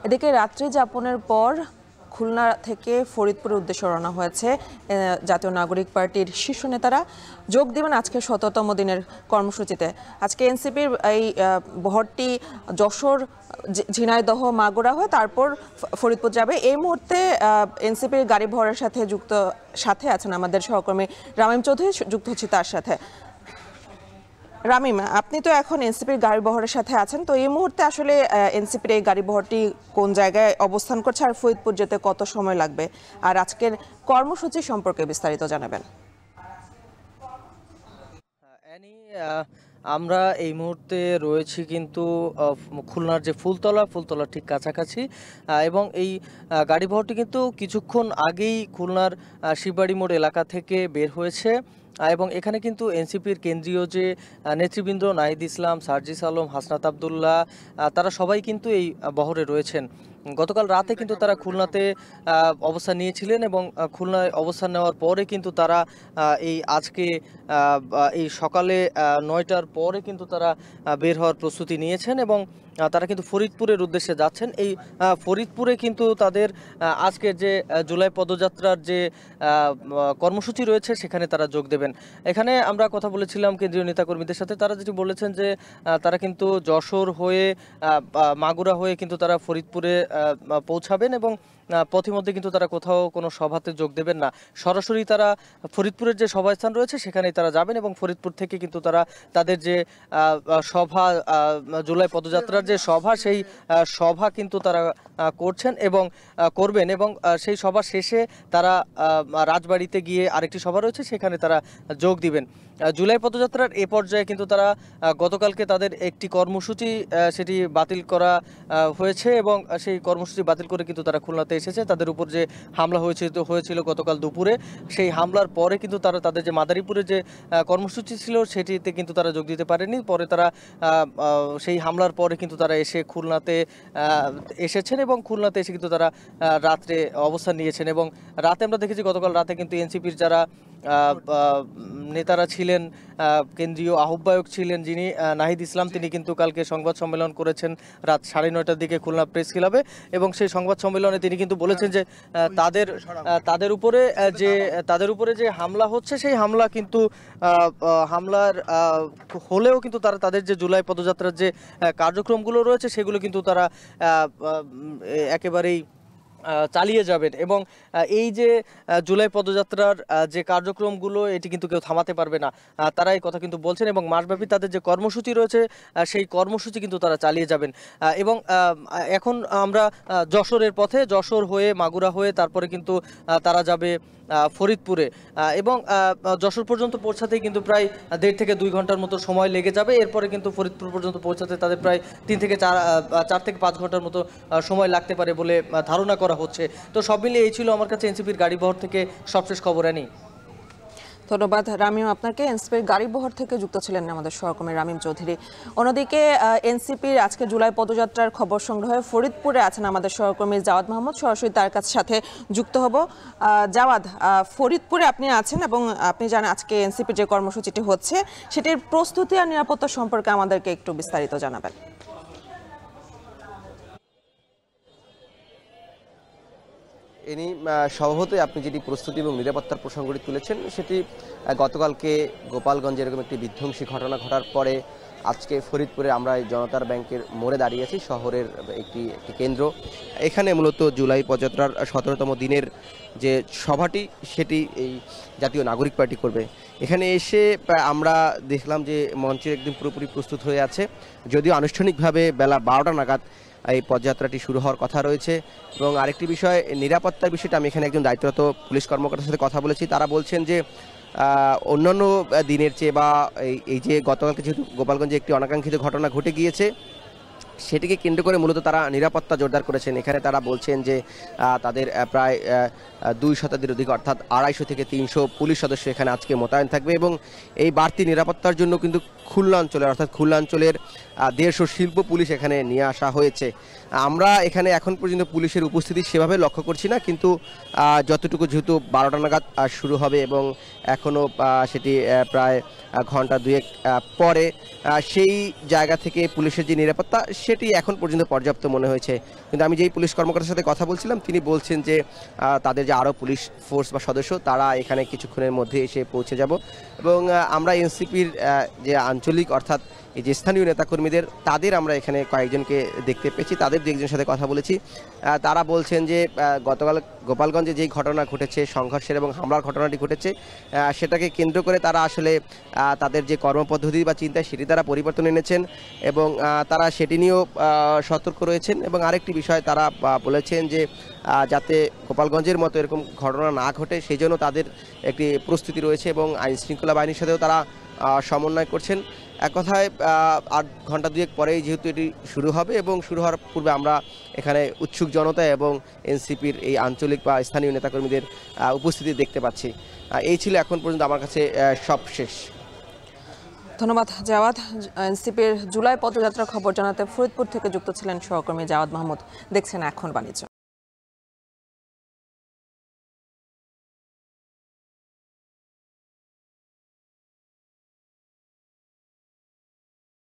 এদিকে রাত্রি যাপনের পর খুলনা থেকে ফরিদপুরের উদ্দেশ্যে রওনা হয়েছে জাতীয় নাগরিক পার্টির শীর্ষ নেতারা। যোগ দেবেন আজকে ১৭তম দিনের কর্মসূচিতে। আজকে এনসিপির এই বহরটি যশোর, ঝিনাইদহ, মাগুরা হয়ে তারপর ফরিদপুর যাবে। এই মুহূর্তে এনসিপির গাড়ি বহরের সাথে আছেন আমাদের সহকর্মী রামিম চৌধুরী, যুক্ত হচ্ছে তার সাথে। রামিম, আপনি তো এখন এনসিপির গাড়ি বহরের সাথে আছেন, তো এই মুহূর্তে আসলে এনসিপির এই গাড়ি বহরটি কোন জায়গায় অবস্থান করছে আর ফরিদপুর যেতে কত সময় লাগবে, আর আজকের কর্মসূচি সম্পর্কে বিস্তারিত জানাবেন। আমরা এই মুহূর্তে রয়েছি কিন্তু খুলনার যে ফুলতলা ঠিক কাছাকাছি, এবং এই গাড়ি বহরটি কিন্তু কিছুক্ষণ আগেই খুলনার শিববাড়ি মোড় এলাকা থেকে বের হয়েছে, এবং এখানে কিন্তু এনসিপির কেন্দ্রীয় যে নেতৃবৃন্দ নাহিদ ইসলাম, সার্জিস আলম, হাসনাত আবদুল্লাহ, তারা সবাই কিন্তু এই বহরে রয়েছেন। গতকাল রাতে কিন্তু তারা খুলনাতে অবস্থান নিয়েছিলেন, এবং খুলনায় অবস্থান নেওয়ার পরে কিন্তু তারা এই আজকে এই সকালে ৯টার পরে কিন্তু তারা বের হওয়ার প্রস্তুতি নিয়েছেন, এবং তারা কিন্তু ফরিদপুরের উদ্দেশ্যে যাচ্ছেন। এই ফরিদপুরে কিন্তু তাদের আজকের যে জুলাই পদযাত্রার যে কর্মসূচি রয়েছে সেখানে তারা যোগ দেবেন। এখানে আমরা কথা বলেছিলাম কেন্দ্রীয় নেতাকর্মীদের সাথে, তারা যেটি বলেছেন যে তারা কিন্তু যশোর হয়ে মাগুরা হয়ে কিন্তু তারা ফরিদপুরে পৌঁছাবেন, এবং পথিমধ্যে কিন্তু তারা কোথাও কোনো সভাতে যোগ দেবেন না। সরাসরি তারা ফরিদপুরের যে সভাস্থান রয়েছে সেখানেই তারা যাবেন, এবং ফরিদপুর থেকে কিন্তু তারা তাদের যে সভা, জুলাই পদযাত্রার যে সভা, সেই সভা কিন্তু তারা করছেন এবং করবেন, এবং সেই সভা শেষে তারা রাজবাড়িতে গিয়ে আরেকটি সভা রয়েছে সেখানে তারা যোগ দিবেন। জুলাই পদযাত্রার এ পর্যায়ে কিন্তু তারা গতকালকে তাদের একটি কর্মসূচি সেটি বাতিল করা হয়েছে, এবং সেই কর্মসূচি বাতিল করে কিন্তু তারা খুলনাতে এসেছে। তাদের উপর যে হামলা হয়েছিল গতকাল দুপুরে, সেই হামলার পরে কিন্তু তারা তাদের যে মাদারীপুরে যে কর্মসূচি ছিল সেটিতে কিন্তু তারা যোগ দিতে পারেনি। পরে তারা সেই হামলার পরে কিন্তু তারা এসে খুলনাতে এসেছেন, এবং খুলনাতে এসে কিন্তু তারা রাত্রে অবস্থান নিয়েছেন। এবং রাতে আমরা দেখেছি গতকাল রাতে কিন্তু এনসিপির যারা নেতারা ছিলেন, কেন্দ্রীয় আহ্বায়ক ছিলেন যিনি নাহিদ ইসলাম, তিনি কিন্তু কালকে সংবাদ সম্মেলন করেছেন রাত 9:30টার দিকে খুলনা প্রেস ক্লাবে, এবং সেই সংবাদ সম্মেলনে তিনি কিন্তু বলেছেন যে তাদের উপরে যে হামলা হচ্ছে সেই হামলা কিন্তু হামলার হলেও কিন্তু তারা তাদের যে জুলাই পদযাত্রার যে কার্যক্রমগুলো রয়েছে সেগুলো কিন্তু তারা একেবারেই চালিয়ে যাবেন, এবং এই যে জুলাই পদযাত্রার যে কার্যক্রমগুলো এটি কিন্তু কেউ থামাতে পারবে না, তারা এই কথা কিন্তু বলছেন। এবং মাসব্যাপী তাদের যে কর্মসূচি রয়েছে সেই কর্মসূচি কিন্তু তারা চালিয়ে যাবেন। এবং এখন আমরা যশোরের পথে, যশোর হয়ে মাগুরা হয়ে তারপরে কিন্তু তারা যাবে ফরিদপুরে, এবং যশোর পর্যন্ত পৌঁছাতেই কিন্তু প্রায় 1.5 থেকে 2 ঘন্টার মতো সময় লেগে যাবে। এরপরে কিন্তু ফরিদপুর পর্যন্ত পৌঁছাতে তাদের প্রায় 3 থেকে 4 থেকে 5 ঘন্টার মতো সময় লাগতে পারে বলে ধারণা করা হচ্ছে। তো সব মিলিয়ে এই ছিল আমার কাছে এনসিপির গাড়ি বহর থেকে সবশেষ খবর। আনি, ধন্যবাদ রামিম আপনাকে। এনসিপির গাড়ি বহর থেকে যুক্ত ছিলেন আমাদের সহকর্মী রামিম চৌধুরী। অন্যদিকে এনসিপির আজকে জুলাই পদযাত্রার খবর সংগ্রহে ফরিদপুরে আছেন আমাদের সহকর্মী জাওয়াদ মাহমুদ, সরাসরি তার সাথে যুক্ত হব। জাওয়াদ, ফরিদপুরে আপনি আছেন এবং আপনি জানেন আজকে এনসিপির যে কর্মসূচিটি হচ্ছে সেটির প্রস্তুতি আর নিরাপত্তা সম্পর্কে আমাদেরকে একটু বিস্তারিত জানাবেন। ইনি স্বভাবতই আপনি যেটি প্রস্তুতি এবং নিরাপত্তার প্রসঙ্গটি তুলেছেন সেটি গতকালকে গোপালগঞ্জে এরকম একটি বিধ্বংসী ঘটনা ঘটার পরে আজকে ফরিদপুরে আমরা জনতার ব্যাংকের মোড়ে দাঁড়িয়ে আছি, শহরের একটি কেন্দ্র। এখানে মূলত জুলাই পদযাত্রার 17তম দিনের যে সভাটি সেটি এই জাতীয় নাগরিক পার্টি করবে। এখানে এসে আমরা দেখলাম যে মঞ্চের একদম পুরোপুরি প্রস্তুত হয়ে আছে, যদিও আনুষ্ঠানিকভাবে বেলা 12টা নাগাদ এই পদযাত্রাটি শুরু হওয়ার কথা রয়েছে। এবং আরেকটি বিষয়, নিরাপত্তার বিষয়টা আমি এখানে একজন দায়িত্বরত পুলিশ কর্মকর্তার সাথে কথা বলেছি, তারা বলছেন যে অন্যান্য দিনের চেয়ে বা এই যে গতকালকে যেহেতু গোপালগঞ্জে একটি অনাকাঙ্ক্ষিত ঘটনা ঘটে গিয়েছে সেটিকে কেন্দ্র করে মূলত তারা নিরাপত্তা জোরদার করেছেন। এখানে তারা বলছেন যে তাদের প্রায় 2 শতাধিক অধিক অর্থাৎ 250 থেকে 300 পুলিশ সদস্য এখানে আজকে মোতায়েন থাকবে, এবং এই বাড়তি নিরাপত্তার জন্য কিন্তু খুলনা অঞ্চলের অর্থাৎ খুলনা অঞ্চলের 150 শিল্প পুলিশ এখানে নিয়ে আসা হয়েছে। আমরা এখানে এখন পর্যন্ত পুলিশের উপস্থিতি সেভাবে লক্ষ্য করছি না, কিন্তু যতটুকু যেহেতু 12টা নাগাদ শুরু হবে এবং এখনও সেটি প্রায় ঘন্টা 2-1 পরে, সেই জায়গা থেকে পুলিশের যে নিরাপত্তা সেটি এখন পর্যন্ত পর্যাপ্ত মনে হয়েছে। কিন্তু আমি যেই পুলিশ কর্মকর্তার সাথে কথা বলছিলাম তিনি বলছেন যে তাদের যে আরও পুলিশ ফোর্স বা সদস্য তারা এখানে কিছুক্ষণের মধ্যে এসে পৌঁছে যাব এবং আমরা এনসিপির যে আঞ্চলিক অর্থাৎ এই যে স্থানীয় নেতাকর্মীদের তাদের আমরা এখানে কয়েকজনকে দেখতে পেয়েছি, তাদের দু একজনের সাথে কথা বলেছি। তারা বলছেন যে গতকাল গোপালগঞ্জে যেই ঘটনা ঘটেছে, সংঘর্ষের এবং হামলার ঘটনাটি ঘটেছে, সেটাকে কেন্দ্র করে তারা আসলে তাদের যে কর্মপদ্ধতি বা চিন্তা সেটি তারা পরিবর্তন এনেছেন এবং তারা সেটি নিয়েও সতর্ক রয়েছেন। এবং আরেকটি বিষয় তারা বলেছেন যে যাতে গোপালগঞ্জের মতো এরকম ঘটনা না ঘটে সেই জন্য তাদের একটি প্রস্তুতি রয়েছে এবং আইনশৃঙ্খলা বাহিনীর সাথেও তারা সমন্বয় করছেন। এক কথায় 8 ঘন্টা দুয়েক পরেই যেহেতু এটি শুরু হবে এবং শুরু হওয়ার পূর্বে আমরা এখানে উৎসুক জনতা এবং এনসিপির এই আঞ্চলিক বা স্থানীয় নেতাকর্মীদের উপস্থিতি দেখতে পাচ্ছি। এই ছিল এখন পর্যন্ত আমার কাছে সব শেষ। ধন্যবাদ জাওয়াদ। এনসিপির জুলাই পদযাত্রার খবর জানাতে ফরিদপুর থেকে যুক্ত ছিলেন সহকর্মী জাওয়াদ মাহমুদ। দেখছেন এখন বাণিজ্য।